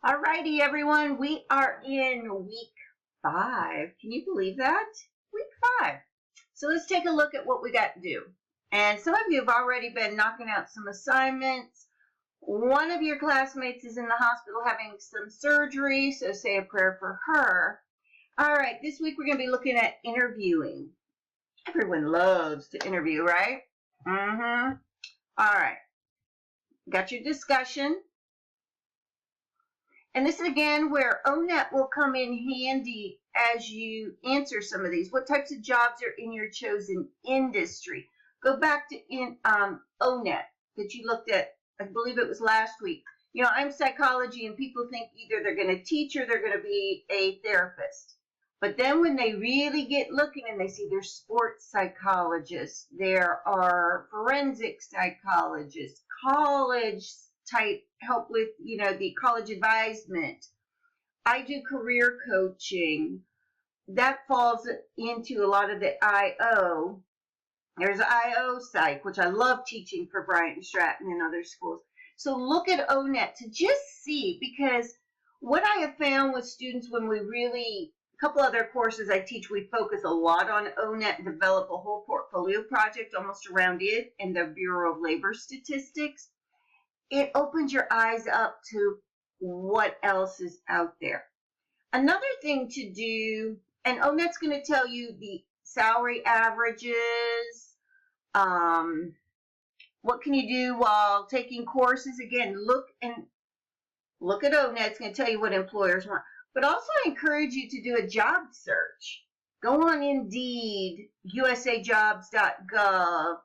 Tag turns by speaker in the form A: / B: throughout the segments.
A: Alrighty, everyone. We are in week 5. Can you believe that? Week 5. So let's take a look at what we got to do. And some of you have already been knocking out some assignments. One of your classmates is in the hospital having some surgery, so say a prayer for her. All right, this week we're going to be looking at interviewing. Everyone loves to interview, right? All right. Got your discussion. And this is again where ONET will come in handy as you answer some of these. What types of jobs are in your chosen industry? Go back to ONET that you looked at, I believe it was last week. You know, I'm psychology and people think either they're going to teach or they're going to be a therapist. But then when they really get looking and they see there's sports psychologists, there are forensic psychologists, college type help with, the college advisement. I do career coaching. That falls into a lot of the IO. There's IO Psych, which I love teaching for Bryant Stratton and other schools. So look at ONET to just see, because what I have found with students when we really, a couple other courses I teach, we focus a lot on ONET and develop a whole portfolio project almost around it and the Bureau of Labor Statistics. It opens your eyes up to what else is out there. Another thing to do, and ONET's going to tell you the salary averages, what can you do while taking courses. Again, look at ONET. It's going to tell you what employers want. But also I encourage you to do a job search. Go on Indeed, usajobs.gov.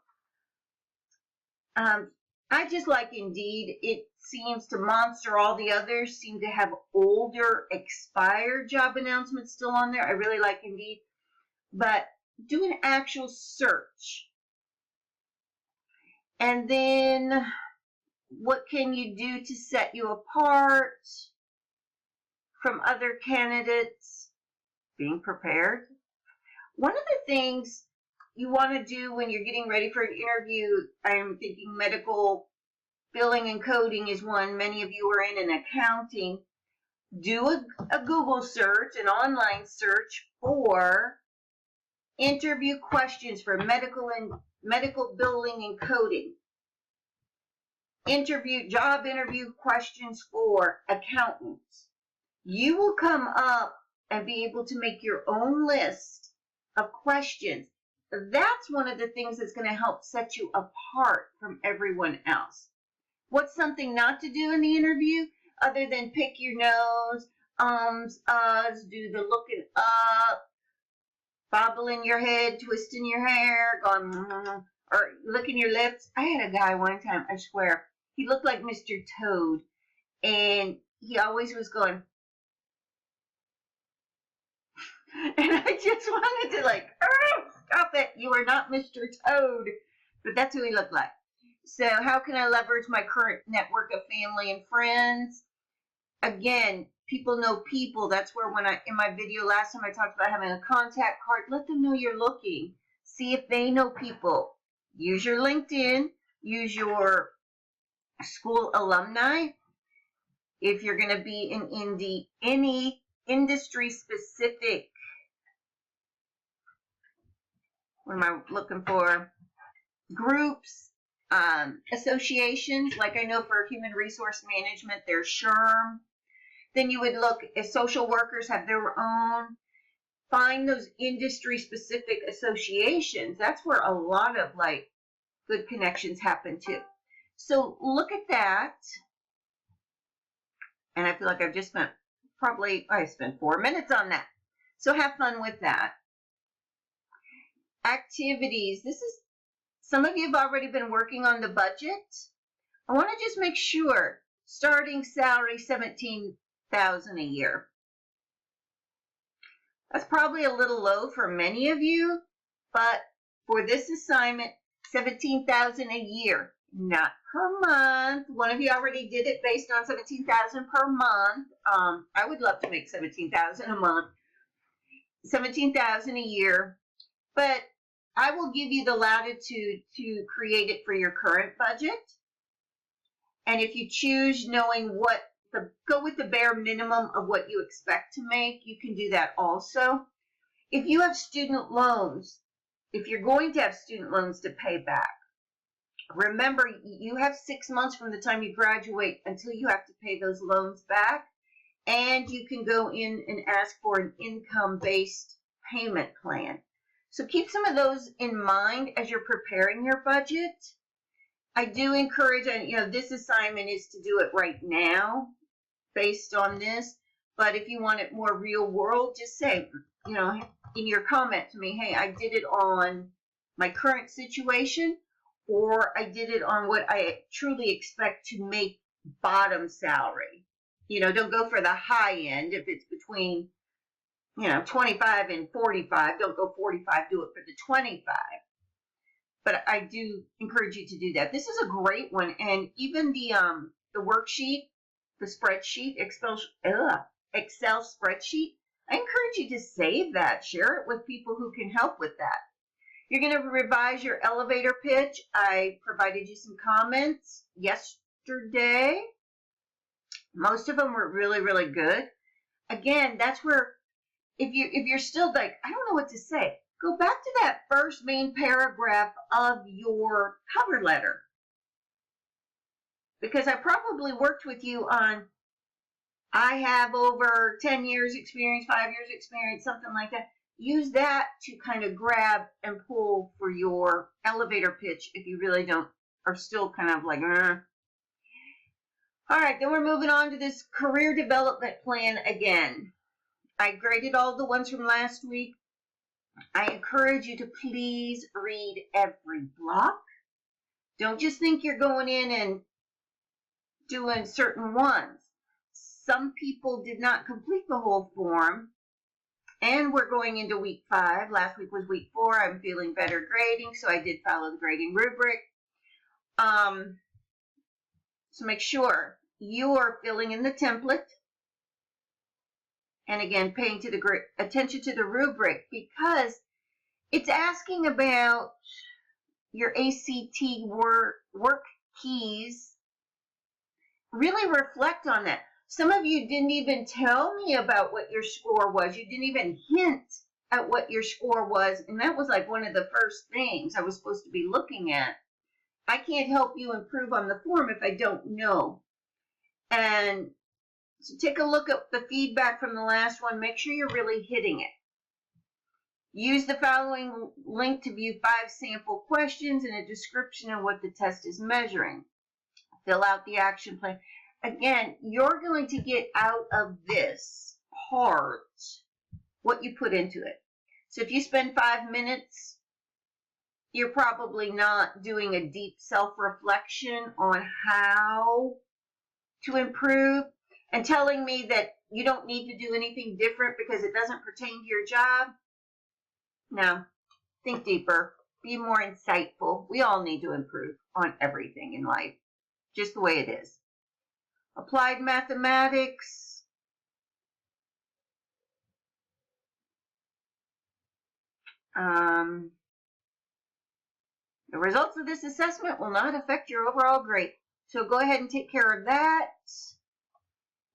A: I just like Indeed. It seems to monster all the others, seem to have older expired job announcements still on there. I really like Indeed. But do an actual search. And then what can you do to set you apart from other candidates? Being prepared. One of the things you want to do when you're getting ready for an interview, I'm thinking medical billing and coding is one. Many of you are in accounting. Do a Google search, an online search for interview questions for medical billing and coding. Job interview questions for accountants. You will come up and be able to make your own list of questions. That's one of the things that's going to help set you apart from everyone else. What's something not to do in the interview other than pick your nose, do the looking up, bobbling your head, twisting your hair, going, or licking your lips. I had a guy one time, I swear, he looked like Mr. Toad, and he always was going, and I just wanted to stop it. You are not Mr. Toad. But that's who he looked like. So how can I leverage my current network of family and friends? Again, people know people. That's where in my video last time I talked about having a contact card, let them know you're looking. See if they know people. Use your LinkedIn. Use your school alumni. If you're going to be in any industry specific, what am I looking for? Groups, associations, like I know for human resource management, there's SHRM. Then you would look if social workers have their own. Find those industry specific associations. That's where a lot of good connections happen too. So look at that. And I feel like I've just spent I spent 4 minutes on that. So have fun with that. Activities. Some of you have already been working on the budget. I want to just make sure, starting salary $17,000 a year. That's probably a little low for many of you, but for this assignment, $17,000 a year, not per month. One of you already did it based on $17,000 per month. I would love to make $17,000 a month. $17,000 a year, but I will give you the latitude to create it for your current budget. And if you choose knowing what go with the bare minimum of what you expect to make. You can do that also. If you have student loans, if you're going to have student loans to pay back, remember you have 6 months from the time you graduate until you have to pay those loans back, and you can go in and ask for an income-based payment plan. So keep some of those in mind as you're preparing your budget. I do encourage, and this assignment is to do it right now based on this, but if you want it more real world, just say, in your comment to me, hey, I did it on my current situation, or I did it on what I truly expect to make bottom salary. Don't go for the high end. If it's between 25 and 45, don't go 45, do it for the 25. But I do encourage you to do that. This is a great one. And even the worksheet, the spreadsheet, Excel spreadsheet, I encourage you to save that, share it with people who can help with that. You're going to revise your elevator pitch. I provided you some comments yesterday. Most of them were really, really good. Again, that's where if you're still like, I don't know what to say, go back to that first main paragraph of your cover letter. Because I probably worked with you on, I have over 10 years experience, 5 years experience, something like that. Use that to kind of grab and pull for your elevator pitch if you really are still kind of like, All right, then we're moving on to this career development plan again. I graded all the ones from last week. I encourage you to please read every block. Don't just think you're going in and doing certain ones. Some people did not complete the whole form, and we're going into week 5. Last week was week 4. I'm feeling better grading, so I did follow the grading rubric. So make sure you are filling in the template. And again, paying attention to the rubric, because it's asking about your ACT work keys. Really reflect on that. Some of you didn't even tell me about what your score was. You didn't even hint at what your score was. And that was like one of the first things I was supposed to be looking at. I can't help you improve on the form if I don't know. And so take a look at the feedback from the last one. Make sure you're really hitting it. Use the following link to view 5 sample questions and a description of what the test is measuring. Fill out the action plan. Again, you're going to get out of this part what you put into it. So if you spend 5 minutes, you're probably not doing a deep self-reflection on how to improve, and telling me that you don't need to do anything different because it doesn't pertain to your job. No, think deeper, be more insightful. We all need to improve on everything in life, just the way it is. Applied mathematics. The results of this assessment will not affect your overall grade. So go ahead and take care of that.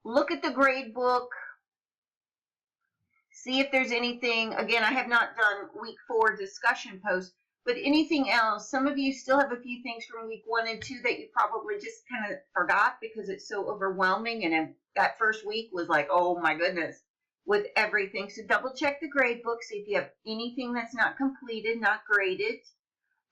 A: Look at the grade book. See if there's anything. Again, I have not done week 4 discussion posts, but anything else. Some of you still have a few things from week 1 and 2 that you probably just kind of forgot because it's so overwhelming. And that first week was like, oh my goodness, with everything. So double check the grade book. See if you have anything that's not completed, not graded.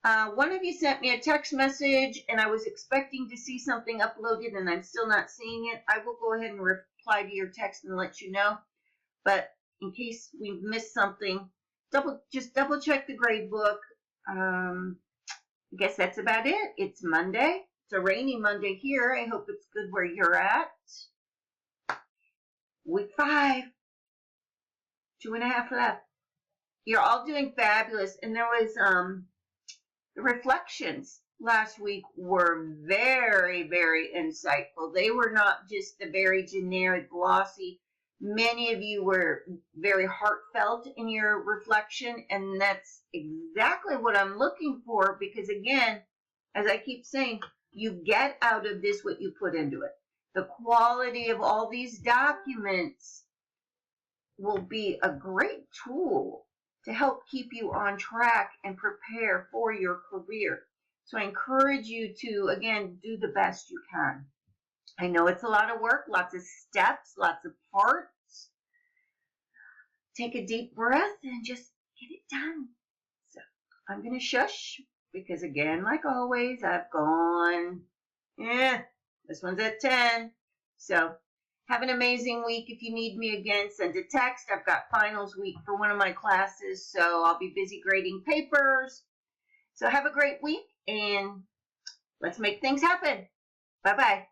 A: One of you sent me a text message, and I was expecting to see something uploaded, and I'm still not seeing it. I will go ahead and reply to your text and let you know. But in case we missed something, just double check the grade book. I guess that's about it. It's Monday. It's a rainy Monday here. I hope it's good where you're at. Week 5. 2.5 left. You're all doing fabulous. And there was the reflections last week were very, very insightful. They were not just the very generic, glossy. Many of you were very heartfelt in your reflection, and that's exactly what I'm looking for, because again, as I keep saying, you get out of this what you put into it. the quality of all these documents will be a great tool to help keep you on track and prepare for your career. So I encourage you to, again, do the best you can. I know it's a lot of work, lots of steps, lots of parts. Take a deep breath and just get it done. So I'm going to shush because, again, like always, I've gone, this one's at 10. So have an amazing week. If you need me again, send a text. I've got finals week for one of my classes, so I'll be busy grading papers. So have a great week, and let's make things happen. Bye-bye.